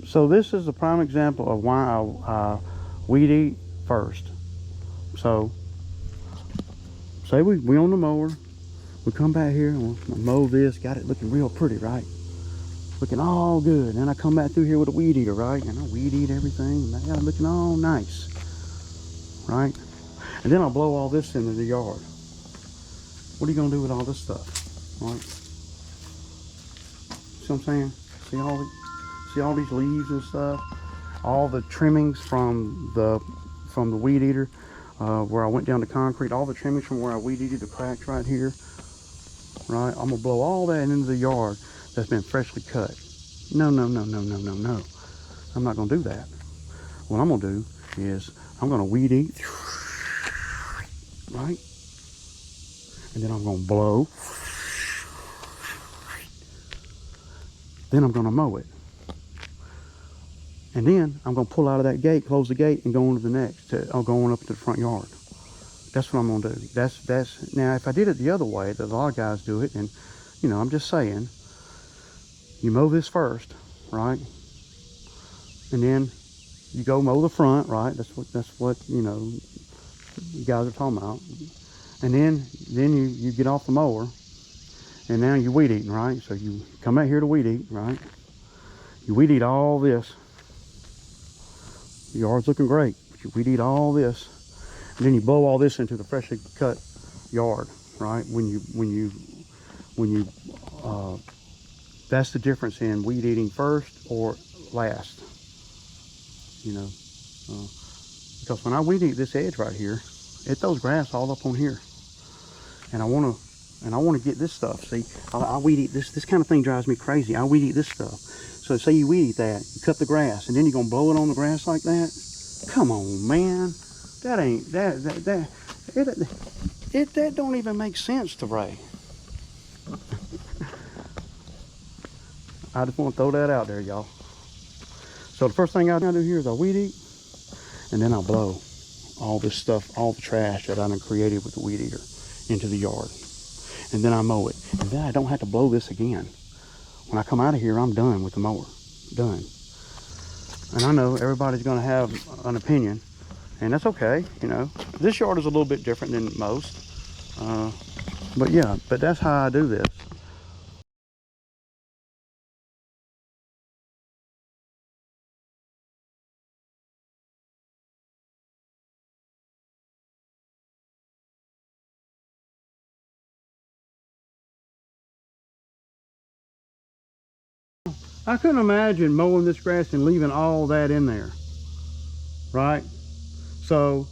So this is a prime example of why I weed eat first. So say we on the mower, we come back here and we mow this, got it looking real pretty, right? Looking all good. And I come back through here with a weed eater, right? And I weed eat everything, and I got it looking all nice, right? And then I'll blow all this into the yard. What are you gonna do with all this stuff, right? See what I'm saying? See all these leaves and stuff, all the trimmings from the weed eater, where I went down to concrete, all the trimmings from where I weed eated the cracks right here, right? I'm gonna blow all that into the yard that's been freshly cut. No. I'm not gonna do that. What I'm gonna do is I'm gonna weed eat, right? And then I'm gonna blow. Then I'm gonna mow it. And then I'm gonna pull out of that gate, close the gate, and go on to the next. I'll go on up to the front yard. That's what I'm gonna do. That's now if I did it the other way, that a lot of guys do it, and you know, I'm just saying, you mow this first, right? And then you go mow the front, right? That's what you know you guys are talking about. And then you get off the mower, and now you're weed eating, right? So you come out here to weed eat, right? You weed eat all this. The yard's looking great, but you weed eat all this, and then you blow all this into the freshly cut yard, right? That's the difference in weed eating first or last, you know. Because when I weed eat this edge right here, it throws grass all up on here, and I want to get this stuff. See, I weed eat this kind of thing drives me crazy. I weed eat this stuff. So say you weed eat that, you cut the grass, and then you're gonna blow it on the grass like that. Come on, man, that don't even make sense to Ray. I just want to throw that out there, y'all. So the first thing I do here is I weed eat, and then I blow all this stuff, all the trash that I done created with the weed eater into the yard. And then I mow it. And then I don't have to blow this again. When I come out of here, I'm done with the mower. Done. And I know everybody's going to have an opinion, and that's okay, you know. This yard is a little bit different than most. But yeah, but that's how I do this. I couldn't imagine mowing this grass and leaving all that in there, right? So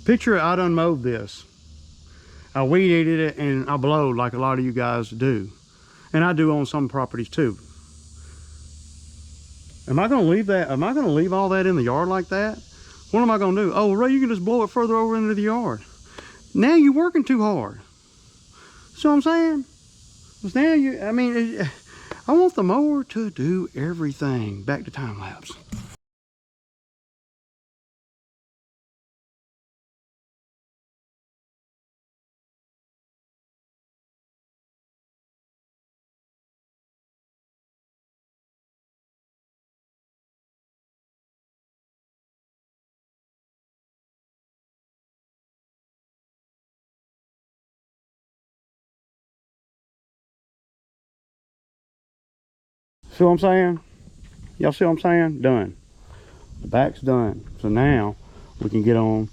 picture I done mowed this. I weed eated it and I blowed like a lot of you guys do. And I do on some properties too. Am I gonna leave that? Am I gonna leave all that in the yard like that? What am I gonna do? Oh, Ray, you can just blow it further over into the yard. Now you're working too hard. See what I'm saying? Because now I want the mower to do everything. Back to time lapse. See what I'm saying? Y'all see what I'm saying? Done. The back's done. So now we can get on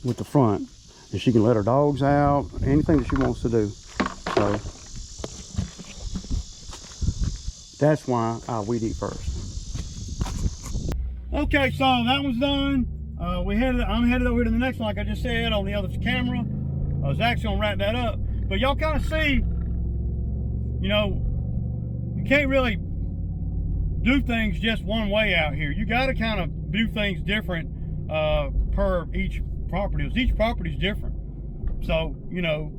with the front, and she can let her dogs out, anything that she wants to do. So that's why I weed eat first. Okay, so that one's done. I'm headed over to the next one, like I just said, on the other camera. Zach's gonna wrap that up. But y'all kind of see, you know, you can't really do things just one way out here. You got to kind of do things different per each property. Each property is different. So, you know,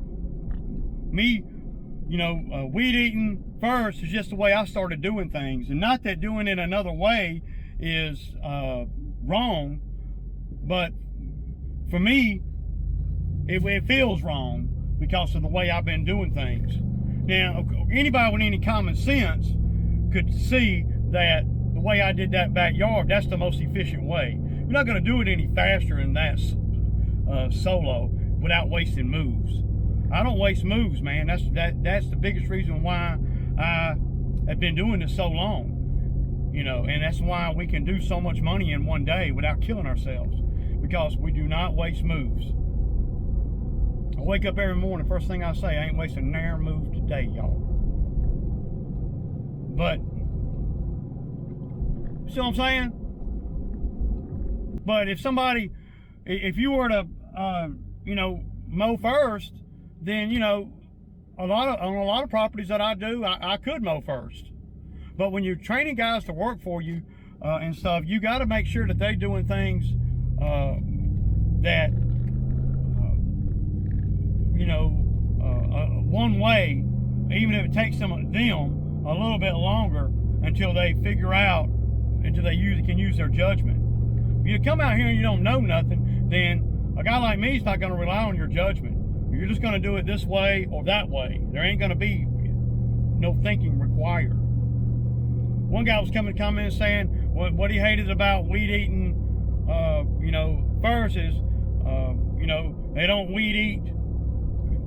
me, you know, weed eating first is just the way I started doing things. And not that doing it another way is wrong, but for me, it feels wrong because of the way I've been doing things. Now, anybody with any common sense could see that the way I did that backyard, that's the most efficient way. You're not going to do it any faster than that solo without wasting moves. I don't waste moves, man. That's the biggest reason why I have been doing this so long, you know, and that's why we can do so much money in one day without killing ourselves, because we do not waste moves. I wake up every morning, first thing I say, I ain't wasting an air move today, y'all. But, see what I'm saying? But if you were to, you know, mow first, then, you know, on a lot of properties that I do, I could mow first. But when you're training guys to work for you and stuff, you got to make sure that they're doing things that, you know, one way, even if it takes them a little bit longer until they figure out, until they can use their judgment. If you come out here and you don't know nothing, then a guy like me is not going to rely on your judgment. You're just going to do it this way or that way. There ain't going to be no thinking required. One guy was coming saying what he hated about weed eating, you know, first is, you know, they don't weed eat,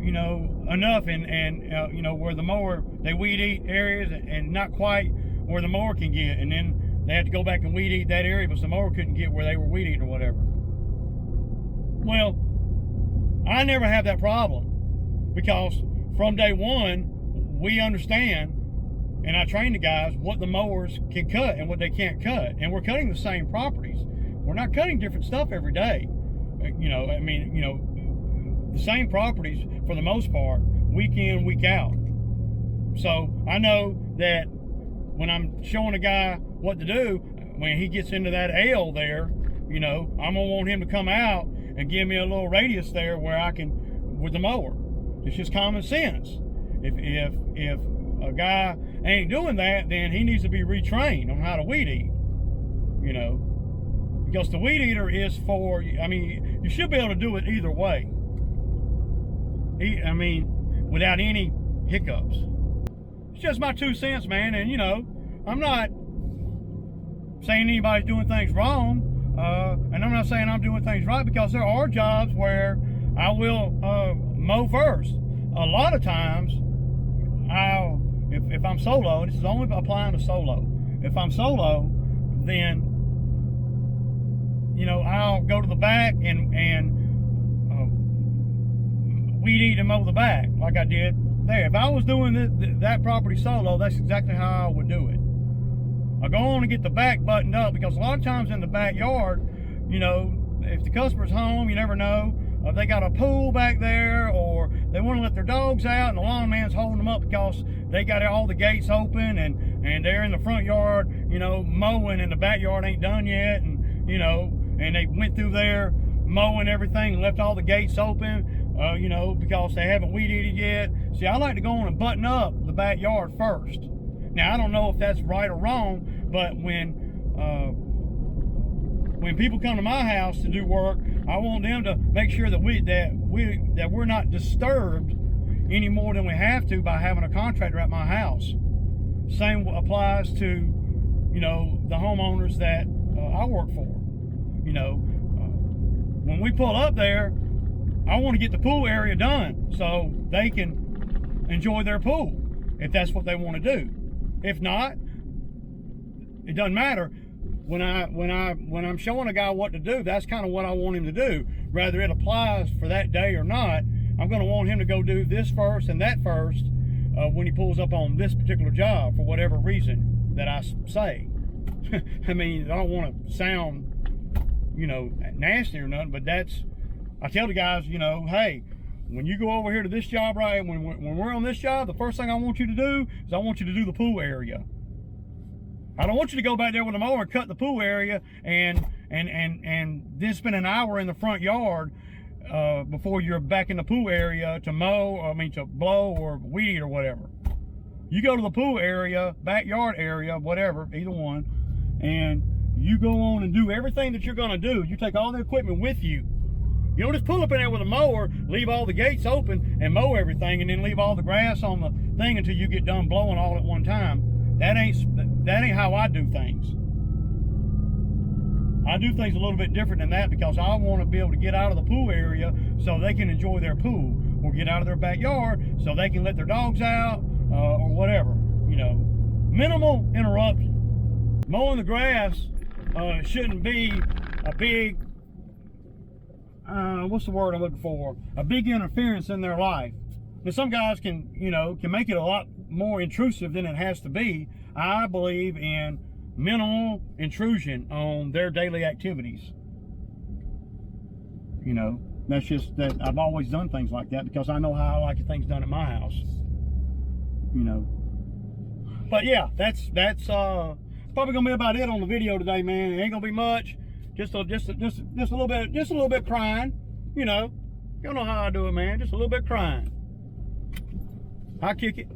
you know, enough and you know, where the mower, they weed eat areas and not quite where the mower can get, and then they had to go back and weed eat that area because the mower couldn't get where they were weed eating or whatever. Well, I never have that problem, because from day one, we understand, and I train the guys what the mowers can cut and what they can't cut. And we're cutting the same properties. We're not cutting different stuff every day. You know, I mean, you know, the same properties for the most part, week in, week out. So I know that when I'm showing a guy what to do, when he gets into that L there, you know, I'm gonna want him to come out and give me a little radius there where I can, with the mower. It's just common sense. If a guy ain't doing that, then he needs to be retrained on how to weed eat, you know, because the weed eater is for, I mean, you should be able to do it either way. I mean, without any hiccups. It's just my 2 cents, man. And, you know, I'm not saying anybody's doing things wrong. And I'm not saying I'm doing things right, because there are jobs where I will mow first. A lot of times, if I'm solo, and this is only applying to solo. If I'm solo, then, you know, I'll go to the back and weed eat and mow the back like I did there. If I was doing that property solo, that's exactly how I would do it. I go on and get the back buttoned up, because a lot of times in the backyard, you know, if the customer's home, you never know. If they got a pool back there, or they want to let their dogs out and the lawn man's holding them up because they got all the gates open and they're in the front yard, you know, mowing, and the backyard ain't done yet, and, you know, and they went through there mowing everything and left all the gates open, you know, because they haven't weed eated yet. See, I like to go on and button up the backyard first. Now, I don't know if that's right or wrong, but when people come to my house to do work, I want them to make sure that we're not disturbed any more than we have to by having a contractor at my house. Same applies to, you know, the homeowners that I work for. You know, when we pull up there, I want to get the pool area done so they can enjoy their pool, if that's what they want to do. If not, it doesn't matter. When I'm showing a guy what to do, that's kind of what I want him to do. Whether it applies for that day or not, I'm going to want him to go do this first and that first when he pulls up on this particular job, for whatever reason that I say. I mean, I don't want to sound, you know, nasty or nothing, but I tell the guys, you know, hey, when you go over here to this job, right, when we're on this job, the first thing I want you to do is I want you to do the pool area. I don't want you to go back there with a mower and cut the pool area and then spend an hour in the front yard before you're back in the pool area to to blow or weed or whatever. You go to the pool area, backyard area, whatever, either one, and you go on and do everything that you're gonna do. You take all the equipment with you. You don't just pull up in there with a mower, leave all the gates open and mow everything, and then leave all the grass on the thing until you get done blowing all at one time. that ain't how I do things. I do things a little bit different than that because I want to be able to get out of the pool area so they can enjoy their pool, or get out of their backyard so they can let their dogs out, or whatever, you know. Minimal interruption. Mowing the grass shouldn't be a big, what's the word I'm looking for? A big interference in their life. Now, some guys can make it a lot more intrusive than it has to be. I believe in minimal intrusion on their daily activities. You know, that's just that I've always done things like that because I know how I like things done at my house. You know. But yeah, that's probably gonna be about it on the video today, man. It ain't gonna be much. Just a little bit crying. You know, you know how I do it, man. Just a little bit crying. I kick it.